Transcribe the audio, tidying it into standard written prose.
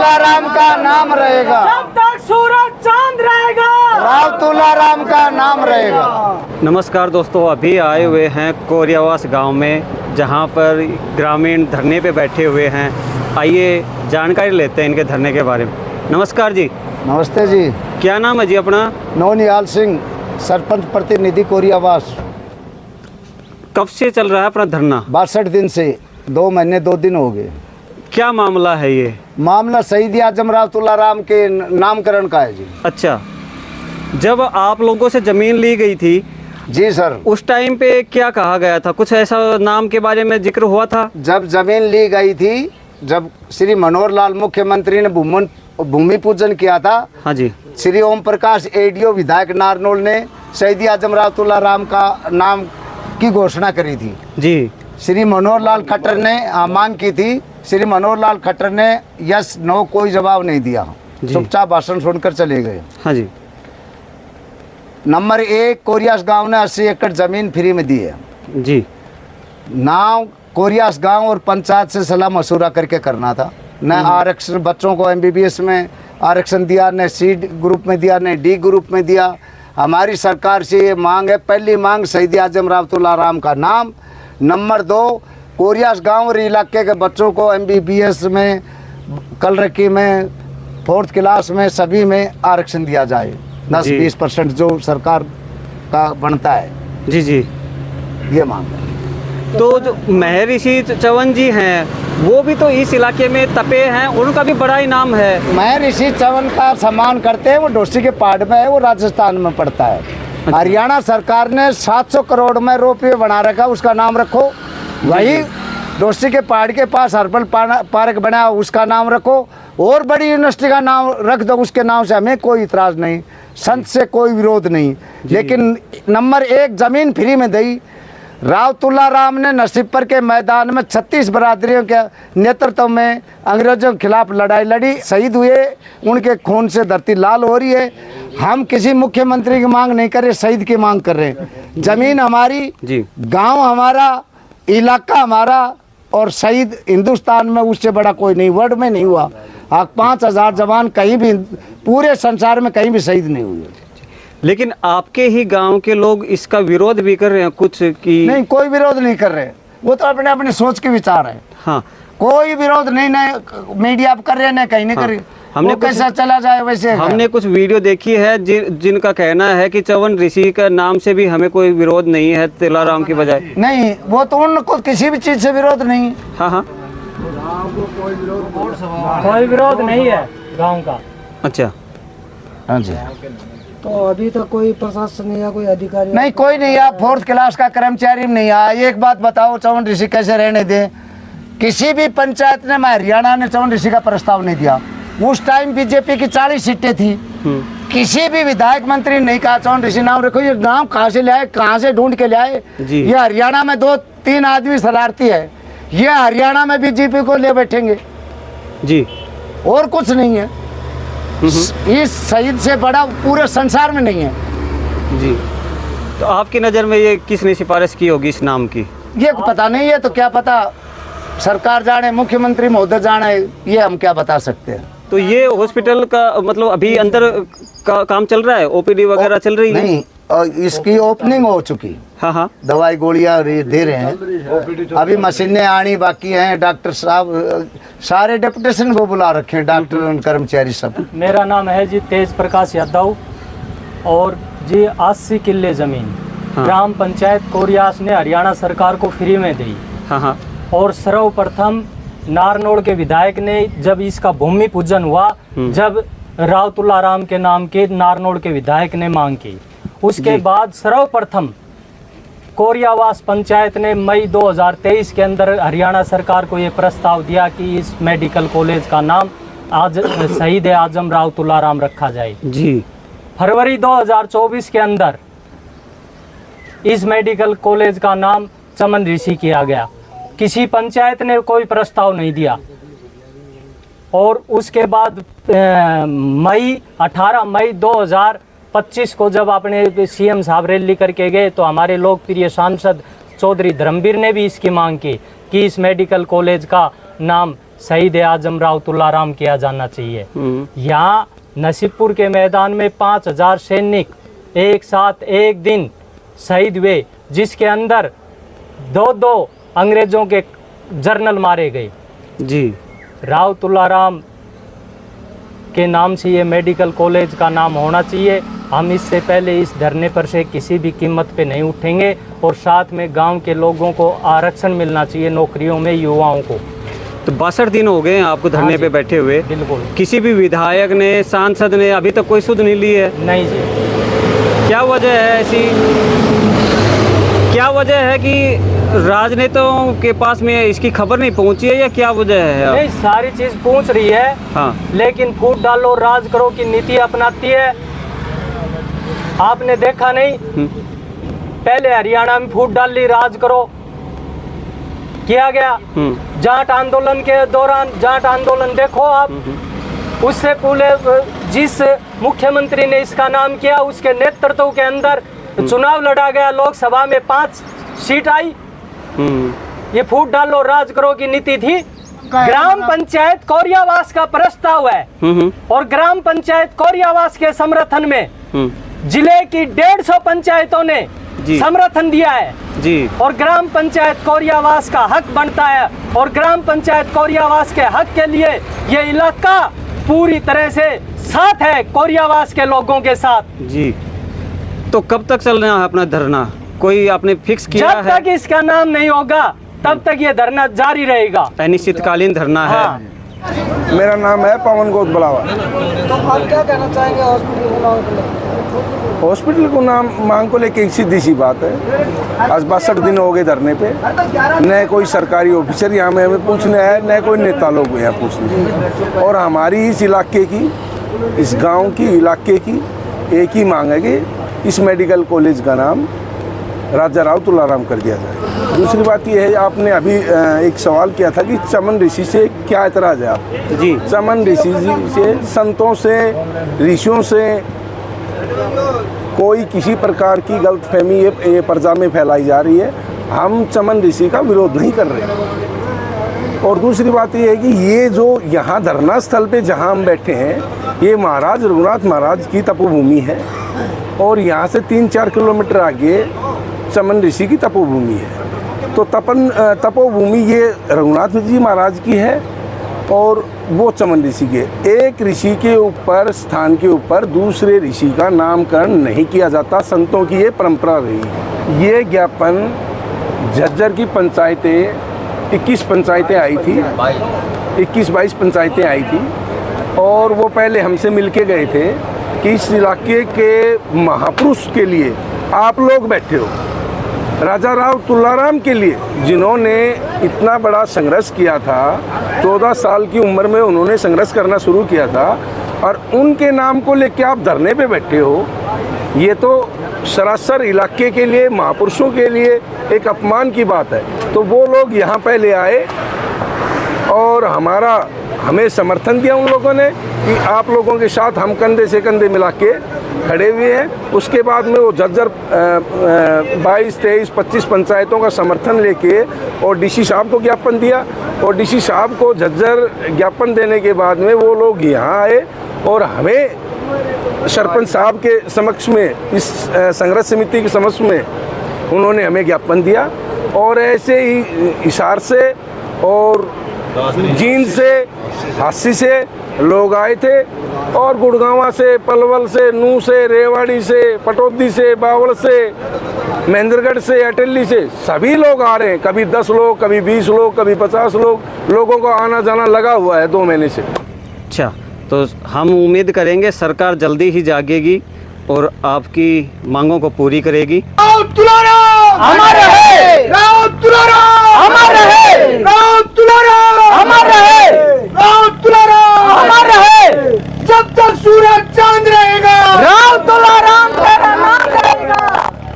तुलाराम का नाम रहेगा, जब तक सूरज चांद रहेगा राव तुलाराम का नाम रहेगा। नमस्कार दोस्तों, अभी आए हुए हैं कोरियावास गांव में, जहां पर ग्रामीण धरने पे बैठे हुए हैं। आइए जानकारी लेते हैं इनके धरने के बारे में। नमस्कार जी। नमस्ते जी। क्या नाम है जी अपना? नवनिहाल सिंह, सरपंच प्रतिनिधि कोरियावास। कब से चल रहा है अपना धरना? 62 दिन से, 2 महीने 2 दिन हो गए। क्या मामला है ये? मामला शहीद आजम राव तुलाराम के नामकरण का है जी। अच्छा, जब आप लोगों से ज़मीन ली गई थी जी सर, उस टाइम पे क्या कहा गया था? कुछ ऐसा नाम के बारे में जिक्र हुआ था? जब जमीन ली गई थी, जब श्री मनोहर लाल मुख्यमंत्री ने भूमि पूजन किया था, हाँ जी, श्री ओम प्रकाश एडीओ विधायक नारनौल ने शहीद आजम राव तुलाराम का नाम की घोषणा करी थी जी। श्री मनोहर लाल खट्टर ने मांग की थी। श्री मनोहर लाल खट्टर ने यस नो कोई जवाब नहीं दिया, चुपचाप भाषण सुनकर चले गए। हाँ जी। नंबर 1, कोरियास गांव ने 80 एकड़ जमीन फ्री में दी है जी। नाव कोरियास गांव और पंचायत से सलाह मशूरा करके करना था। न आरक्षण, बच्चों को MBBS में आरक्षण दिया, न C ग्रुप में दिया, न D ग्रुप में दिया। हमारी सरकार से ये मांग है, पहली मांग शहीद आजम राव तुलाराम का नाम। नंबर 2, कोरियास गांव और इलाके के बच्चों को MBBS में, कलरकी में, 4th क्लास में, सभी में आरक्षण दिया जाए। 10-20% जो सरकार का बनता है। जी जी, ये मांग है। तो जो महर्षि चवन जी हैं, वो भी तो इस इलाके में तपे हैं, उनका भी बड़ा ही नाम है। महर्षि चवन का सम्मान करते हैं, वो डोसी के पहाड़ में है, वो राजस्थान में पड़ता है। हरियाणा सरकार ने 700 करोड़ में रोपवे बना रखा, उसका नाम रखो। वही डोसी के पहाड़ के पास हर्बल पार्क बना, उसका नाम रखो। और बड़ी यूनिवर्सिटी का नाम रख दो, उसके नाम से हमें कोई इतराज़ नहीं, संत से कोई विरोध नहीं। लेकिन नंबर 1, जमीन फ्री में दी। राव तुलाराम ने नरसिंहपुर के मैदान में 36 बरादरियों के नेतृत्व में अंग्रेजों के खिलाफ लड़ाई लड़ी, शहीद हुए। उनके खून से धरती लाल हो रही है। हम किसी मुख्यमंत्री की मांग नहीं कर रहे, शहीद की मांग कर रहे हैं। जमीन हमारी, गांव हमारा, इलाका हमारा, और शहीद हिंदुस्तान में उससे बड़ा कोई नहीं, वर्ल्ड में नहीं हुआ। 5000 जवान कहीं भी, पूरे संसार में कहीं भी शहीद नहीं हुए। लेकिन आपके ही गांव के लोग इसका विरोध भी कर रहे हैं कुछ कि? नहीं, कोई विरोध नहीं कर रहे, वो तो अपने अपने सोच के विचार है। हाँ, कोई विरोध नहीं, न मीडिया कर रहे हैं, न कहीं नहीं कर रहे। हमने कैसा चला जाए वैसे। हमने कुछ वीडियो देखी है जिनका कहना है कि चवन ऋषि का नाम से भी हमें कोई विरोध नहीं है तुलाराम की बजाय। नहीं, वो तो उनको किसी भी चीज से विरोध नहीं। हाँ हाँ, कोई विरोध नहीं है गांव का। अच्छा, हाँ जी। तो अभी तक कोई प्रशासन या कोई अधिकारी नहीं, कोई नहीं आया। 4th क्लास का कर्मचारी नहीं आया। एक बात बताओ, चवन ऋषि कैसे रहने दें? किसी भी पंचायत ने, मैं हरियाणा ने चवन ऋषि का प्रस्ताव नहीं दिया। उस टाइम बीजेपी की 40 सीटें थी। किसी भी विधायक मंत्री नहीं कहा चवन ऋषि नाम रखो। ये नाम कहाँ से लाए, कहाँ से ढूंढ के लाए? ये हरियाणा में 2-3 आदमी शरारती है, ये हरियाणा में बीजेपी को ले बैठेंगे जी, और कुछ नहीं है। इस शहीद से बड़ा पूरे संसार में नहीं है जी। तो आपकी नज़र में ये किसने सिफारिश की होगी इस नाम की? ये पता नहीं है, तो क्या पता सरकार जाने, मुख्यमंत्री महोदय जाने, ये हम क्या बता सकते हैं। तो ये हॉस्पिटल का मतलब अभी अंदर का काम चल रहा है, OPD वगैरह चल रही है? नहीं, इसकी ओपनिंग हो चुकी। हाँ हाँ, दवाई गोलियां दे रहे हैं, अभी मशीनें आनी बाकी हैं। डॉक्टर साहब सारे डेपुटेशन को बुला रखे हैं, डॉक्टर कर्मचारी सब। मेरा नाम है जी तेज प्रकाश यादव, और जी 80 किले जमीन ग्राम पंचायत कोरियास ने हरियाणा सरकार को फ्री में दी। हाँ हाँ, और सर्वप्रथम नारनौल के विधायक ने, जब इसका भूमि पूजन हुआ, जब राव तुलाराम के नाम के नारनौल के विधायक ने मांग की, उसके बाद सर्वप्रथम कोरियावास पंचायत ने मई 2023 के अंदर हरियाणा सरकार को ये प्रस्ताव दिया कि इस मेडिकल कॉलेज का नाम आज शहीद आजम राव तुलाराम रखा जाए जी। फरवरी 2024 के अंदर इस मेडिकल कॉलेज का नाम चमन ऋषि किया गया। किसी पंचायत ने कोई प्रस्ताव नहीं दिया। और उसके बाद 18 मई 2025 को जब अपने CM साहब रैली करके गए, तो हमारे लोकप्रिय सांसद चौधरी धर्मवीर ने भी इसकी मांग की कि इस मेडिकल कॉलेज का नाम शहीद आजम राव तुलाराम किया जाना चाहिए। यहाँ नसीबपुर के मैदान में 5000 सैनिक एक साथ एक दिन शहीद हुए, जिसके अंदर 2 अंग्रेजों के जर्नल मारे गए। जी, राव तुलाराम के नाम से ये मेडिकल कॉलेज का नाम होना चाहिए। हम इससे पहले इस धरने पर से किसी भी कीमत पे नहीं उठेंगे और साथ में गांव के लोगों को आरक्षण मिलना चाहिए नौकरियों में, युवाओं को। तो 62 दिन हो गए हैं आपको धरने पे बैठे हुए। बिल्कुल। किसी भी विधायक ने, सांसद ने अभी तक कोई सुध नहीं ली है? नहीं जी। क्या वजह है ऐसी? क्या वजह है कि राजनेताओं के पास में इसकी खबर नहीं पहुंची है, या क्या वजह है? नहीं, सारी चीज पूछ रही है। हाँ। लेकिन फूट डालो राज करो की नीति अपनाती है। आपने देखा नहीं, पहले हरियाणा में फूट डाल ली, राज करो किया गया। जाट आंदोलन के दौरान, जाट आंदोलन देखो आप, उससे पहले जिस मुख्यमंत्री ने इसका नाम किया उसके नेतृत्व के अंदर चुनाव लड़ा गया, लोकसभा में 5 सीट आई। ये फूट डालो राज करो की नीति थी। ग्राम पंचायत कोरियावास का प्रस्ताव है और ग्राम पंचायत कोरियावास के समर्थन में जिले की 150 पंचायतों ने समर्थन दिया है जी। और ग्राम पंचायत कोरियावास का हक बनता है और ग्राम पंचायत कोरियावास के हक के लिए ये इलाका पूरी तरह से साथ है, कोरियावास के लोगों के साथ। जी, तो कब तक चलना है अपना धरना? कोई आपने फिक्स किया है? जब तक इसका नाम नहीं होगा तब तक ये धरना जारी रहेगा। अनिश्चितकालीन धरना है। मेरा नाम है पवन गोद बलावा। तो आप क्या कहना चाहेंगे हॉस्पिटल को नाम को लेकर? हॉस्पिटल को नाम मांग को लेके एक सीधी सी बात है। आज 62 दिन हो गए धरने पे, न कोई सरकारी ऑफिसर यहाँ में हमें पूछने आए, न कोई नेता लोग यहाँ पूछने। और हमारी इस इलाके की, इस गांव की, इलाके की एक ही मांग है कि इस मेडिकल कॉलेज का नाम राजा राव तुलाराम कर दिया जाए। दूसरी बात यह है, आपने अभी एक सवाल किया था कि चमन ऋषि से क्या एतराज़ है आप? जी, चमन ऋषि जी से, संतों से, ऋषियों से कोई किसी प्रकार की गलतफहमी ये प्रजा में फैलाई जा रही है। हम चमन ऋषि का विरोध नहीं कर रहे। और दूसरी बात ये है कि ये जो यहाँ धरना स्थल पे जहाँ हम बैठे हैं, ये महाराज रघुनाथ महाराज की तपोभूमि है और यहाँ से 3-4 किलोमीटर आगे चमन ऋषि की तपोभूमि है। तो तपोभूमि ये रघुनाथ जी महाराज की है और वो चमन ऋषि के। एक ऋषि के ऊपर, स्थान के ऊपर दूसरे ऋषि का नामकरण नहीं किया जाता। संतों की ये परंपरा रही। ये ज्ञापन झज्जर की पंचायतें, 21 पंचायतें आई थी, 21-22 पंचायतें आई थी और वो पहले हमसे मिलके गए थे कि इस इलाके के महापुरुष के लिए आप लोग बैठे हो, राजा राव तुलाराम के लिए जिन्होंने इतना बड़ा संघर्ष किया था। 14 साल की उम्र में उन्होंने संघर्ष करना शुरू किया था और उनके नाम को लेकर आप धरने पे बैठे हो। ये तो सरासर इलाके के लिए, महापुरुषों के लिए एक अपमान की बात है। तो वो लोग यहाँ पहले आए और हमें समर्थन दिया उन लोगों ने कि आप लोगों के साथ हम कंधे से कंधे मिला के खड़े हुए हैं। उसके बाद में वो झज्जर 22, 23, 25 पंचायतों का समर्थन लेके और डीसी साहब को ज्ञापन दिया और डीसी साहब को झज्जर ज्ञापन देने के बाद में वो लोग यहाँ आए और हमें सरपंच साहब के समक्ष में, इस संघर्ष समिति के समक्ष में उन्होंने हमें ज्ञापन दिया। और ऐसे ही हिसार से और जींद से, हासी से लोग आए थे और गुड़गांवा से, पलवल से, नूह से, रेवाड़ी से, पटौदी से, बावल से, महेंद्रगढ़ से, अटेली से सभी लोग आ रहे हैं। कभी 10 लोग, कभी 20 लोग, कभी 50 लोग, लोगों का आना जाना लगा हुआ है 2 महीने से। अच्छा, तो हम उम्मीद करेंगे सरकार जल्दी ही जागेगी और आपकी मांगों को पूरी करेगी। राव तुलाराम अमर रहे! राव तुलाराम अमर रहे!